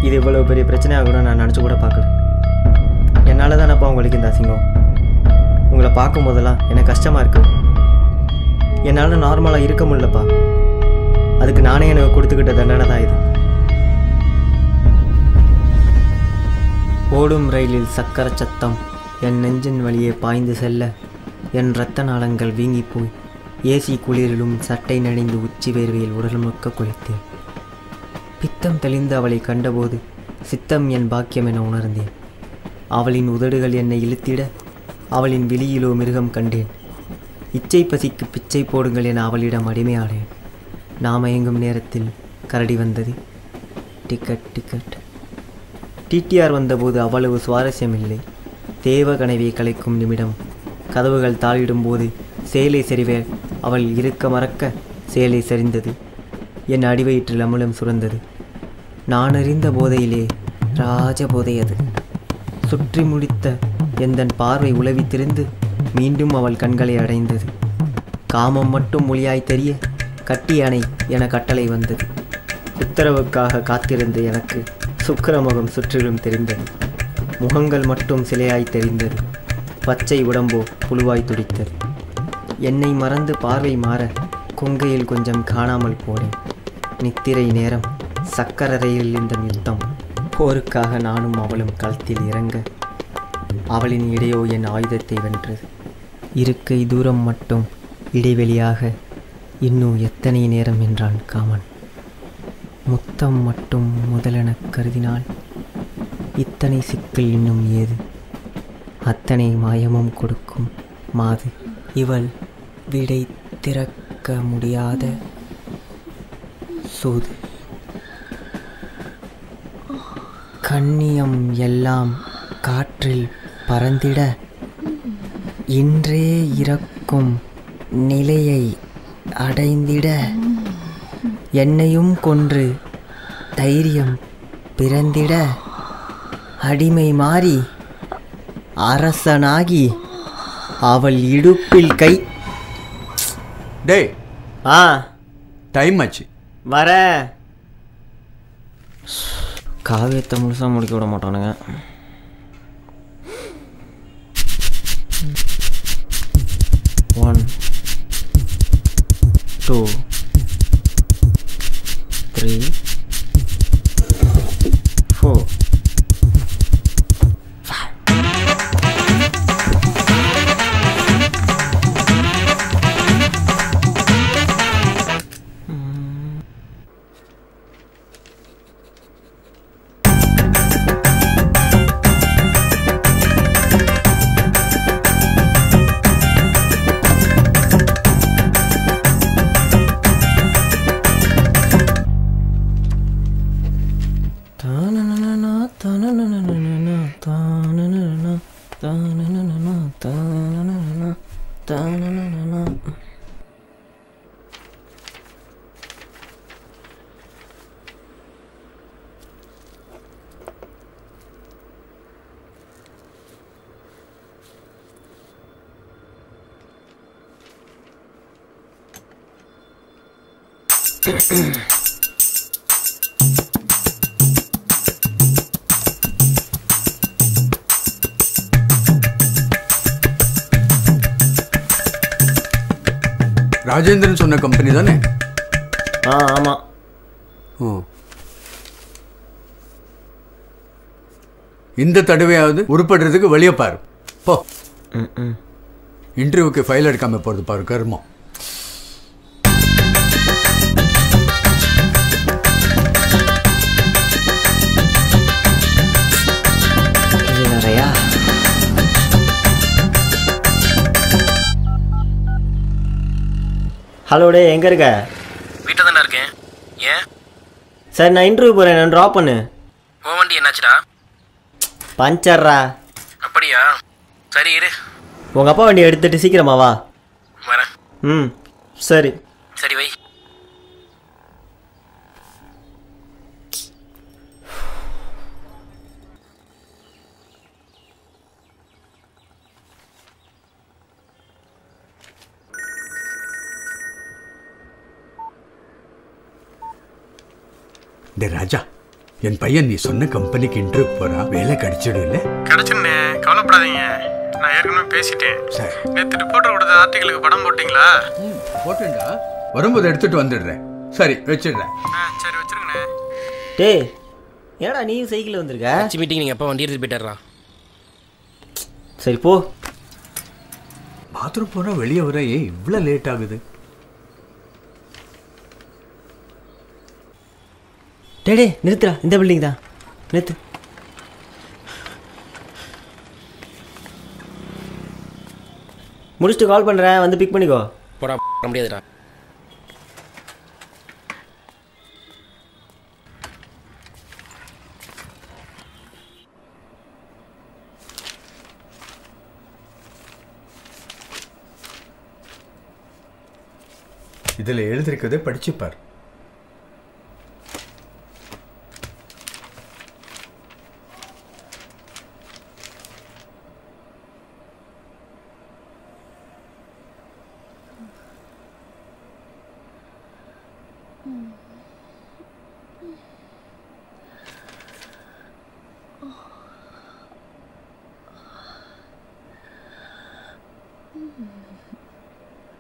இது இவ்வளோ பெரிய பிரச்சனையாக கூட நான் நினச்சி கூட பார்க்கல. என்னால் தானப்பா உங்களுக்கு இந்த அசிங்கம். உங்களை பார்க்கும் போதெல்லாம் எனக்கு கஷ்டமாக இருக்குது. என்னால் நார்மலாக இருக்க முடியலப்பா. அதுக்கு நானே எனக்கு கொடுத்துக்கிட்ட தண்டனை தான் இது. ஓடும் ரயிலில் சக்கர சத்தம் என் நெஞ்சின் வழியே பாய்ந்து செல்ல என் இரத்த நாளங்கள் வீங்கி போய் ஏசி குளிரிலும் சட்டை நனைந்து உச்சி வேர்வையில் உடல் முழுக்க குளித்தேன். பித்தம் தெளிந்து அவளை கண்டபோது சித்தம் என் பாக்கியம் என உணர்ந்தேன். அவளின் உதடுகள் என்னை இழுத்திட அவளின் விழியிலோ மிருகம் கண்டேன். இச்சை பசிக்கு பிச்சை போடுங்கள் என அவளிடம் அடிமையானேன். நாம் மயங்கும் நேரத்தில் கரடி வந்தது. Ticket ticket. டிடிஆர் வந்தபோது அவ்வளவு சுவாரஸ்யமில்லை. தேவ கனவை கலைக்கும் நிமிடம். கதவுகள் தாளிடும்போது சேலை சரிவே அவள் இருக்க மறக்க சேலை சரிந்தது. என் அடிவயிற்றில் அமுலம் சுரந்தது. நான் அறிந்த போதையிலே ராஜ போதை அது. சுற்றி முடித்த எந்தன் பார்வை உலவி திரிந்து மீண்டும் அவள் கண்களை அடைந்தது. காமம் மட்டும் மொழியாய் தெரிய கட்டி அணை என கட்டளை வந்தது. உத்தரவுக்காக காத்திருந்த எனக்கு சுக்கிரமுகம் சுற்றிலும் தெரிந்தது. முகங்கள் மட்டும் சிலையாய் தெரிந்தது. பச்சை உடம்போ புழுவாய் துடித்தது. என்னை மறந்து பார்வை மாற கொங்கையில் கொஞ்சம் காணாமல் போனேன். நித்திரை நேரம் சக்கர ரயிலில் இந்த யுத்தம். போருக்காக நானும் அவளும் களத்தில் இறங்க அவளின் இடையோ என் ஆயுதத்தை வென்றது. இருக்கை தூரம் மட்டும் இடைவெளியாக இன்னும் எத்தனை நேரம் என்றான் காமன். முத்தம் மட்டும் முதலெனக் கருதினால் இத்தனை சிக்கல் இன்னும் ஏது? அத்தனை மாயமும் கொடுக்கும் மாது இவள் விடை திறக்க முடியாத சூது. கண்ணியம் எல்லாம் காற்றில் பறந்திட இன்றே இறக்கும் நிலையை அடைந்திட என்னையும் கொன்று தைரியம் பிறந்திட அடிமை மாறி அரசனாகி அவள் இடுப்பில் கை. டே டைம் ஆச்சு, வர. காவியத்தை முழுசாக முடிக்க விட மாட்டானுங்க. ஒன் 2 3 4 ராஜேந்திரன் சொன்ன கம்பெனி தானே? ஆமாம். இந்த தடவையாவது உருப்படுறதுக்கு வெளியே பாரு போ. இன்டர்வியூக்கு ஃபைல் எடுக்காம போறது பாரு கர்மம். ஹலோ டே, எங்கே இருக்க? வீட்டில் தானே இருக்கேன். ஏன்? சார் நான் இன்டர்வியூ போகிறேன், நான் ட்ராப் பண்ணு. ஓ வண்டி என்னாச்சுடா? பஞ்சர்ரா. அப்படியா? சரி இரு. உங்கள் அப்பா வண்டி எடுத்துகிட்டு சீக்கிரமா வா. வரேன். ம் சரி. சரி வை. டே ராஜா, என் பையன் நீ சொன்ன கம்பெனிக்கு இன்டர்வியூ போறான், வேலை கிடைச்சிடும் இல்ல? கிடைச்சுண்ணே, கவலைப்படாதீங்க. நான் ஏற்கனவே பேசிட்டேன். சரி. நேற்று ரிப்போர்ட்டர் கொடுத்த ஆர்டிகளுக்கு படம் போட்டிங்களா? போட்டேன்டா, வரும்போது எடுத்துட்டு வந்துடுறேன். சரி வச்சிடுறேன். சரி வச்சிருங்கண்ணே. டேய் ஏடா நீயும் சைக்கிள் வந்திருக்க? மீட்டிங் நீங்கள் அப்பா வண்டி எடுத்துட்டு போயிட்டாரா? சரி போ. பாத்ரூம் போனா வெளியே வர ஏன் இவ்வளோ லேட் ஆகுது? டே நிறுத்துடா, இந்த பில்டிங் தான், நிறுத்து. முடிச்சுட்டு கால் பண்ணுறேன், வந்து பிக் பண்ணிக்கோ. போடா முடியாதுடா. இதில் எழுதிருக்கதே படிச்சுப்பார்.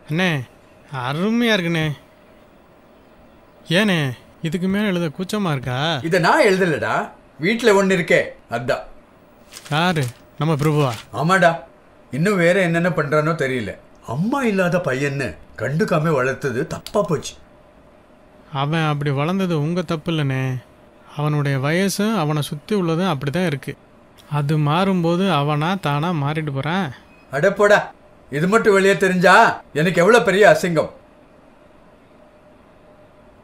அண்ணே அருமையா இருக்குண்ணே. ஏண்ணே இதுக்கு மேலே எழுத கூச்சமா இருக்கா? இதை நான் எழுதலடா, வீட்டில் ஒன்று இருக்கே அதான். யாரு? நம்ம பிரபுவா? ஆமாடா, இன்னும் வேற என்னென்ன பண்றானோ தெரியல. அம்மா இல்லாத பையன்னு கண்டுக்காம வளர்த்தது தப்பா போச்சு. அவன் அப்படி வளர்ந்தது உங்கள் தப்பு இல்லைண்ணே. அவனுடைய வயசும் அவனை சுற்றி உள்ளதும் அப்படி தான் இருக்குது. அது மாறும்போது அவனா தானா மாறிட்டு போகிறான். அடப்போடா, இது மட்டும் வெளியே தெரிஞ்சா எனக்கு எவ்வளோ பெரிய அசிங்கம்.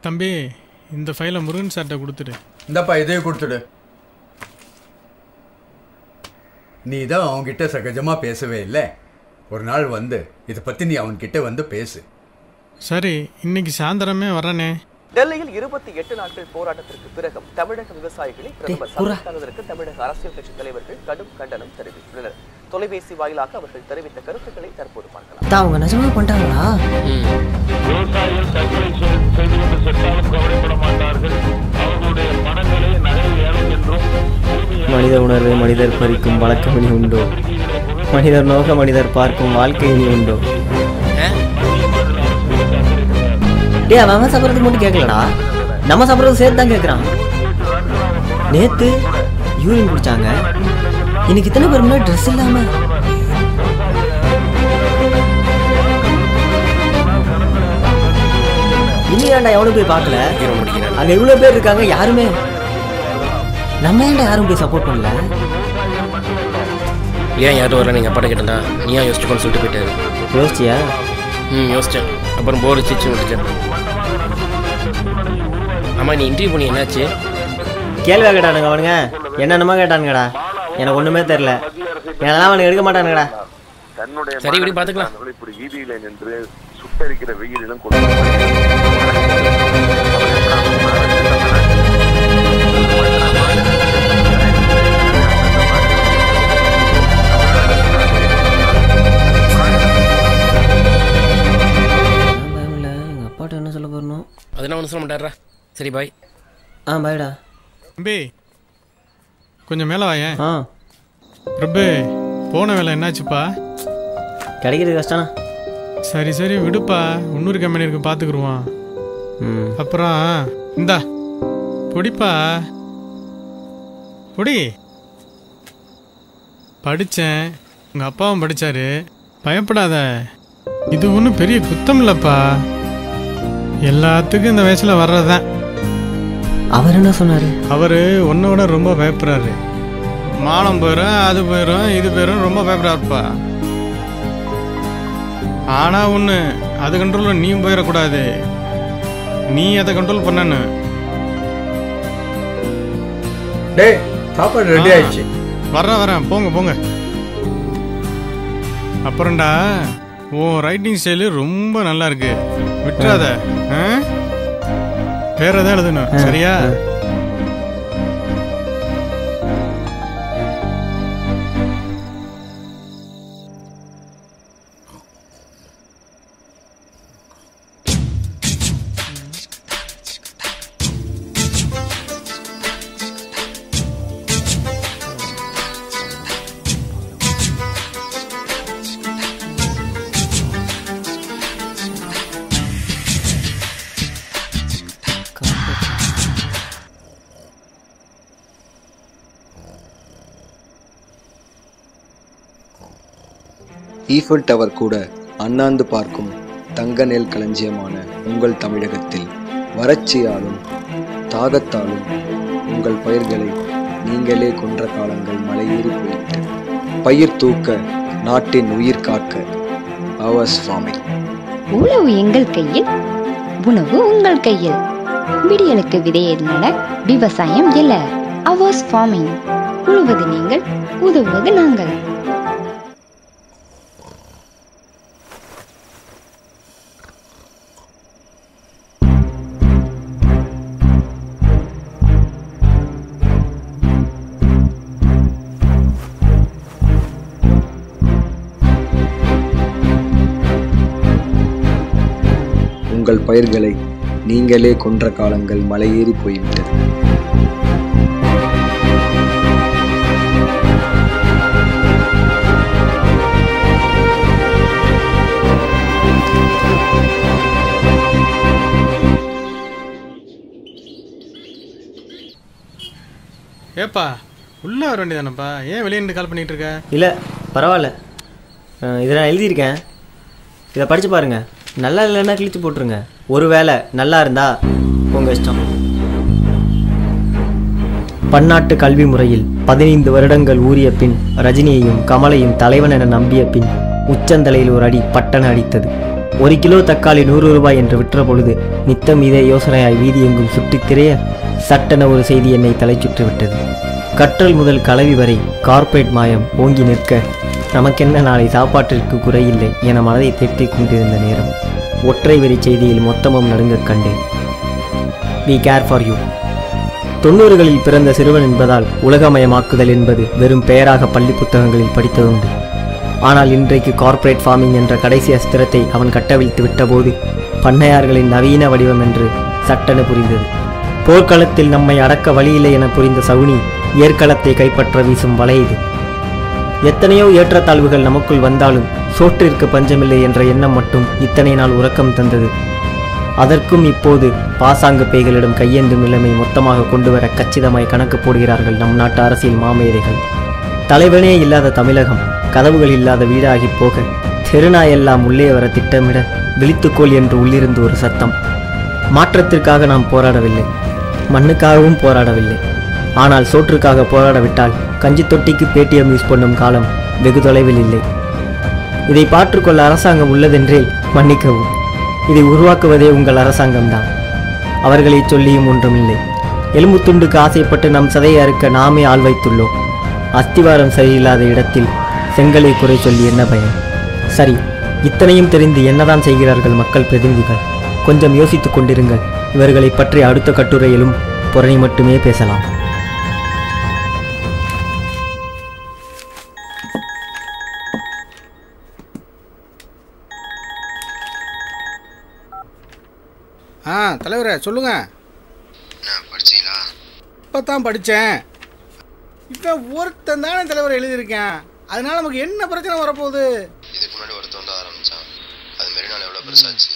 தம்பி இந்த ஃபைலை முருகன் சார்ட்ட கொடுத்துடு. இந்தப்பா இதையும் கொடுத்துடு. நீ தான் அவன்கிட்ட சகஜமாக பேசவே இல்லை. ஒரு நாள் வந்து இதை பற்றி நீ அவன்கிட்ட வந்து பேசு. சரி, இன்னைக்கு சாயந்தரமே வரனே. டெல்லியில் 28 நாட்கள் போராட்டத்திற்கு பிறகு தமிழக விவசாயிகளை பிரதமர் சந்தித்ததற்கு தமிழக அரசியல் கட்சி தலைவர்கள் கடும் கண்டனம் தெரிவித்துள்ளனர். தொலைபேசி வாயிலாக அவர்கள் தெரிவித்த கருத்துக்களை தற்போது பார்க்கலாம். அவங்க நிஜமா பண்ணிட்டாங்களா? விவசாயிகள் தற்கொலை செய்துவிட்டு செத்தாலும் கவலைப்பட மாட்டார்கள். அவர்களுடைய மனங்களை நகரில் ஏறும் என்றும் மனித உணர்வை மனிதர் பறிக்கும் வழக்கம் இனி உண்டோ? மனிதர் நோக்க மனிதர் பார்க்கும் வாழ்க்கை இனி உண்டோ? டே அவன் சாப்பிட்றதுக்கு மட்டும் கேட்கலடா, நம்ம சாப்பிட்றது சேர்த்து தான் கேட்குறான். நேற்று யூரின் குடிச்சாங்க, இன்னைக்கு இத்தனை பேர் முன்னாடி ட்ரெஸ் இல்லாம. இனி ஏன்டா எவனும் போய் பார்க்கல? அங்க இவ்வளவு பேர் இருக்காங்க, யாருமே. நம்ம ஏன்டா யாரும் போய் சப்போர்ட் பண்ணல? ஏன் யாரும் வரல? நீங்கள் அப்பாட்ட கேட்டா நீ ஏன் யோசிச்சுக்கோன்னு சொல்லிட்டு போயிட்டாரு. யோசிச்சியா? யோசிச்சேன். அப்புறம் போர் வச்சு விட்டுச்சேன். ஆமாம், நீ இன்டர்வியூ பண்ணி என்னாச்சு? கேள்வியா கேட்டானுங்க அவனுங்க, என்னென்னமா கேட்டானுங்கடா, எனக்கு ஒன்றுமே தெரில. என்னெல்லாம் அவனுக்கு எடுக்க மாட்டானுங்கடா. சரி இப்படி பார்த்துக்கலாம். இப்படி வீதியில நின்று சுட்டரிக்கிற வெயிலும் எங்கள் அப்பாட்ட என்ன சொல்ல போறணும்? அதெல்லாம் ஒன்றும் சொல்ல மாட்டாரா? சரி பாய். பாய்டா. தம்பி கொஞ்சம் மேலே வாயேன். பிரபு போன வேலை என்னாச்சுப்பா? கிடைக்கிறது கஷ்டம்ண்ணா. சரி சரி விடுப்பா, இன்னொரு கம்பெனி இருக்கு பார்த்துக்குருவான். அப்புறம் இந்தா பொடிப்பா, பொடி. படித்தேன், உங்கள் அப்பாவும் படித்தாரு, பயப்படாத. இது ஒன்றும் பெரிய குத்தம் இல்லைப்பா, எல்லாத்துக்கும் இந்த வயசில் வர்றது தான். அவர் என்ன சொன்னார்? அவர் உன்னோட ரொம்ப பயப்படுறாரு. மானம் போயிடும், அது போயிடும், இது போயிடும், ரொம்ப பயப்படுறாருப்பா. ஆனால் ஒன்று, அது கண்ட்ரோலில் நீயும் போயிடக்கூடாது, நீ அதை கண்ட்ரோல் பண்ணணும். டேய் சாப்பாடு ரெடி ஆயிடுச்சு. வரேன், போங்க போங்க. அப்புறம்டா உன் ரைட்டிங் ஸ்டைலு ரொம்ப நல்லா இருக்கு, விட்டுறாத. வேற எதாவது எழுதணும், சரியா? ஈஃபில் டவர் கூட அண்ணாந்து பார்க்கும் தங்க நெல் களஞ்சியமான உங்கள் தமிழகத்தில் வறட்சியாலும் தாகத்தாலும் உங்கள் பயிர்களை நீங்களே கொன்ற காலங்கள் மலையேறி போயிட்டு பயிர் தூக்க நாட்டின் உயிர் காக்க அவர்ஸ் ஃபார்மிங். உழவு எங்கள் கையில், உணவு உங்கள் கையில். விடியலுக்கு விதையது நட, விவசாயம் இல்ல. Hours farming. உழுவது நீங்கள், உதவுவது நாங்கள். உங்கள் பயிர்களை நீங்களே கொன்ற காலங்கள் மலையேறி போய்விட்டது. ஏப்பா உள்ளே வர வேண்டியதானப்பா, ஏன் வெளியே நின்று கால் பண்ணிகிட்டு இருக்க? இல்லை பரவாயில்ல, இதை நான் எழுதியிருக்கேன், இதை படித்து பாருங்கள். நல்லா இல்லைன்னா கிழிச்சு போட்டுருங்க. ஒரு வேளை நல்லா இருந்தா உங்கள் இஷ்டம். பன்னாட்டு கல்வி முறையில் 15 வருடங்கள் ஊறிய பின் ரஜினியையும் கமலையும் தலைவன் என நம்பிய பின் உச்சந்தலையில் ஒரு அடி பட்டன அடித்தது. 1 கிலோ தக்காளி 100 ரூபாய் என்று விற்ற பொழுது நித்தம் இதே யோசனையாய் வீதி எங்கும் சுற்றித் திரைய சட்டென ஒரு செய்தி என்னை தலை சுற்றிவிட்டது. கற்றல் முதல் கலவி வரை கார்ப்பரேட் மாயம் ஓங்கி நிற்க நமக்கென்ன நாளை சாப்பாட்டிற்கு குறையில்லை என மனதை தேற்றிக் கொண்டிருந்த நேரம் ஒற்றை வரி செய்தியில் மொத்தமும் நடுங்கக் கண்டேன். We care for you. 90களில் பிறந்த சிறுவன் என்பதால் உலகமயமாக்குதல் என்பது வெறும் பெயராக பள்ளி புத்தகங்களில் படித்ததுண்டு. ஆனால் இன்றைக்கு கார்ப்பரேட் ஃபார்மிங் என்ற கடைசி அஸ்திரத்தை அவன் கட்டவிழ்த்து விட்டபோது பண்ணையார்களின் நவீன வடிவம் என்று சட்டென புரிந்தது. போர்க்களத்தில் நம்மை அடக்க வழியில்லை என புரிந்த சவுனி ஏற்களத்தை கைப்பற்ற வீசும் வலை இது. எத்தனையோ ஏற்றத்தாழ்வுகள் நமக்குள் வந்தாலும் சோற்றிற்கு பஞ்சமில்லை என்ற எண்ணம் மட்டும் இத்தனை நாள் உறக்கம் தந்தது. அதற்கும் இப்போது பாசாங்கு பேய்களிடம் கையேந்தும் நிலைமை மொத்தமாக கொண்டு வர கச்சிதமாய் கணக்கு போடுகிறார்கள் நம் நாட்டு அரசியல் மாமேதைகள். தலைவனே இல்லாத தமிழகம் கதவுகள் இல்லாத வீடாகி போக தெருநாயெல்லாம் உள்ளே வர திட்டமிட விழித்துக்கோள் என்று உள்ளிருந்து ஒரு சத்தம். மாற்றத்திற்காக நாம் போராடவில்லை, மண்ணுக்காகவும் போராடவில்லை. ஆனால் சோற்றுக்காக போராடவிட்டால் கஞ்சி தொட்டிக்கு பேடிஎம் யூஸ் பண்ணும் காலம் வெகு தொலைவில் இல்லை. இதை பாற்றுக்கொள்ள அரசாங்கம் உள்ளதென்றே மன்னிக்கவும், இதை உருவாக்குவதே உங்கள் அரசாங்கம்தான். அவர்களை சொல்லியும் ஒன்றுமில்லை. எலும்பு துண்டுக்கு ஆசைப்பட்டு நம் சதையை அறுக்க நாமே ஆள் வைத்துள்ளோம். அஸ்திவாரம் சரியில்லாத இடத்தில் செங்கலை குறை சொல்லி என்ன பயன்? சரி, இத்தனையும் தெரிந்து என்னதான் செய்கிறார்கள் மக்கள் பிரதிநிதிகள்? கொஞ்சம் யோசித்துக் கொண்டிருங்கள். இவர்களை பற்றி அடுத்த கட்டுரையிலும் புரணி மட்டுமே பேசலாம். தலைவரே சொல்லுங்க. படிச்சீங்களா? இப்போ தான் படித்தேன். இவன் ஒருத்தன் தானே தலைவர் எழுதியிருக்கேன். அதனால நமக்கு என்ன பிரச்சனை வரப்போகுது? இதுக்கு முன்னாடி ஒருத்தன் வந்து ஆரம்பிச்சான். அது மாரி நான் எவ்வளோ பெருசாச்சு.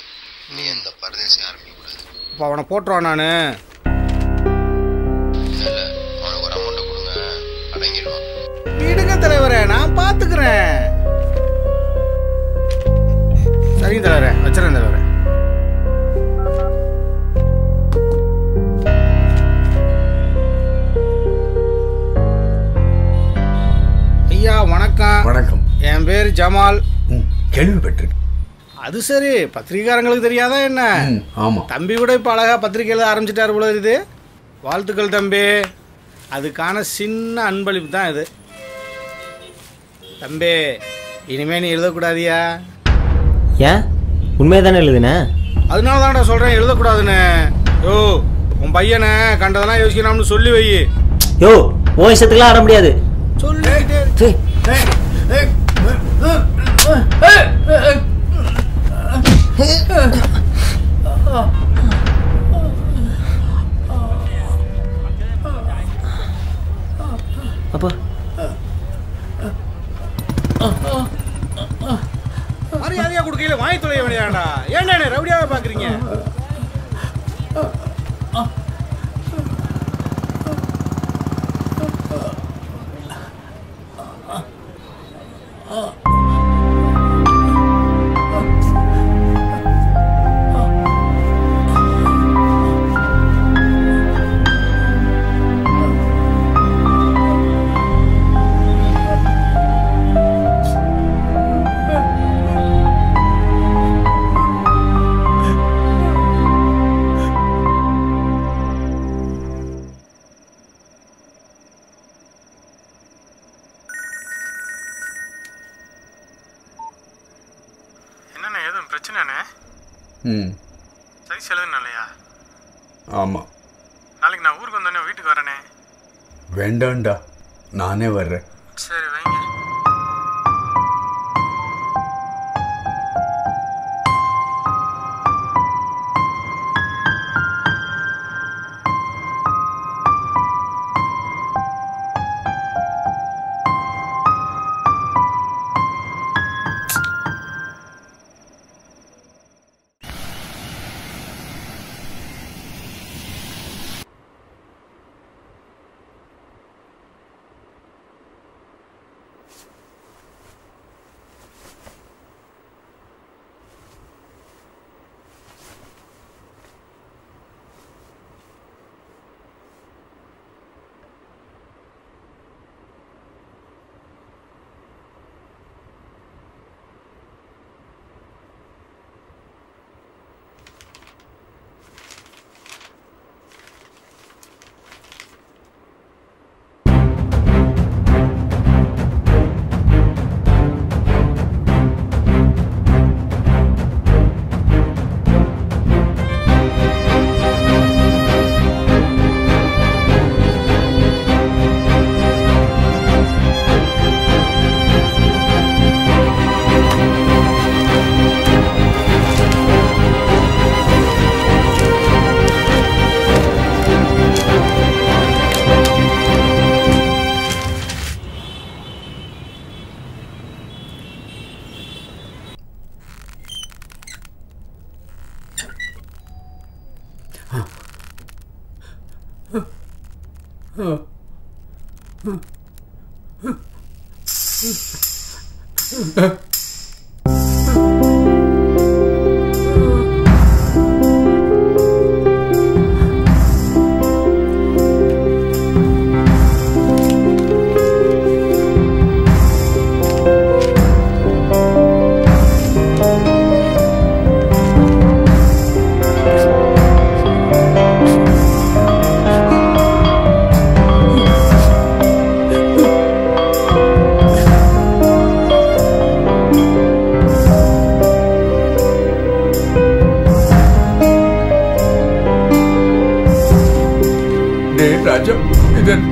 நீ எந்த பரதேசையும் ஆரம்பிக்கக்கூடாது. இப்போ அவனை போட்டுருவான். நான் இல்லை, அவனுக்கு ஒரு அமௌண்ட்டை கொடுங்க, அடங்கிடுவான். விடுங்க தலைவரே, நான் பார்த்துக்கிறேன். சரிங்க தலைவரே, வச்சுறேன் தலைவரே. ஐயா வணக்கம். வணக்கம். என் பேர் ஜமால். கேள்விப்பட்டிருக்கேன். அது சரி, பத்திரிகைக்காரங்களுக்கு தெரியாதா என்ன? ஆமா. தம்பி கூட இப்போ அழகா பத்திரிகை எழுத ஆரம்பிச்சிட்டாரு போல இது. வாழ்த்துக்கள் தம்பி. அதுக்கான சின்ன அன்பளிப்பு தான் இது. தம்பி, இனிமே நீ எழுதக்கூடாதியா? ஏன்? உண்மைதானே எழுதுன? அதனால தான்டா சொல்றேன் எழுதக்கூடாதுன்னு. யோ, உன் பையனை கண்டதெல்லாம் யோசிக்கணும்னு சொல்லி வை. யோ, உன் இஷ்டத்துக்குலாம் ஆட முடியாது. சொல்லிக்கிட்டே அப்போ மரியாதையா கொடுக்கையில வாங்கி தொலைய வேண்டியதாண்டா. ஏன்டா என்ன ரவுடியாவே பாக்குறீங்க? என்னண்ணே எதுவும் பிரச்சனைண்ணே? சைஸ் எழுதுனாலையா? ஆமாம். நாளைக்கு நான் ஊருக்கு வந்தோடனே வீட்டுக்கு வரேனே. வேண்டாம்டா, நானே வர்றேன். சரி வைங்க.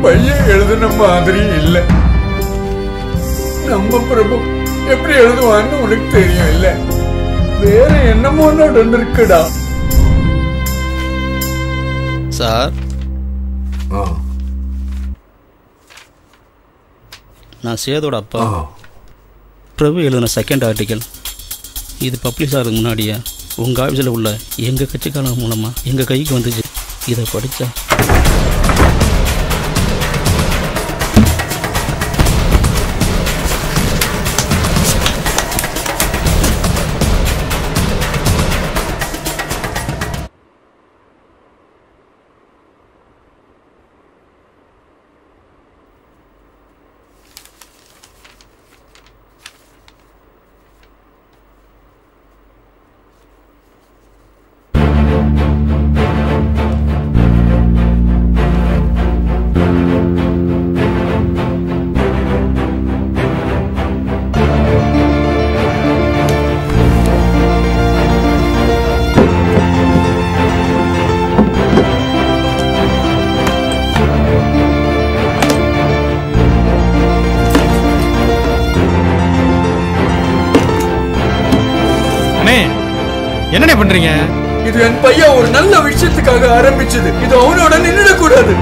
பையன் எழுதுன மாதிரி இல்லை. நம்ம பிரபு எப்படி எழுதுவான்னு உனக்கு தெரியும் இல்ல? வேற என்னமோ நடந்திருக்குடா. சார், நான் சேதோட அப்பா. பிரபு எழுதின செகண்ட் ஆர்டிக்கல் இது பப்ளிஷ் ஆகிறதுக்கு முன்னாடியே உங்கள் ஆஃபீஸில் உள்ள எங்கள் கட்சிக்காரங்க மூலமாக எங்கள் கைக்கு வந்துச்சு. இதை படித்தா என்னண்ணே பண்றீங்க? இது என் பையன் ஒரு நல்ல விஷயத்துக்காக ஆரம்பிச்சது. இது அவனோட நின்னுடக்கூடாது.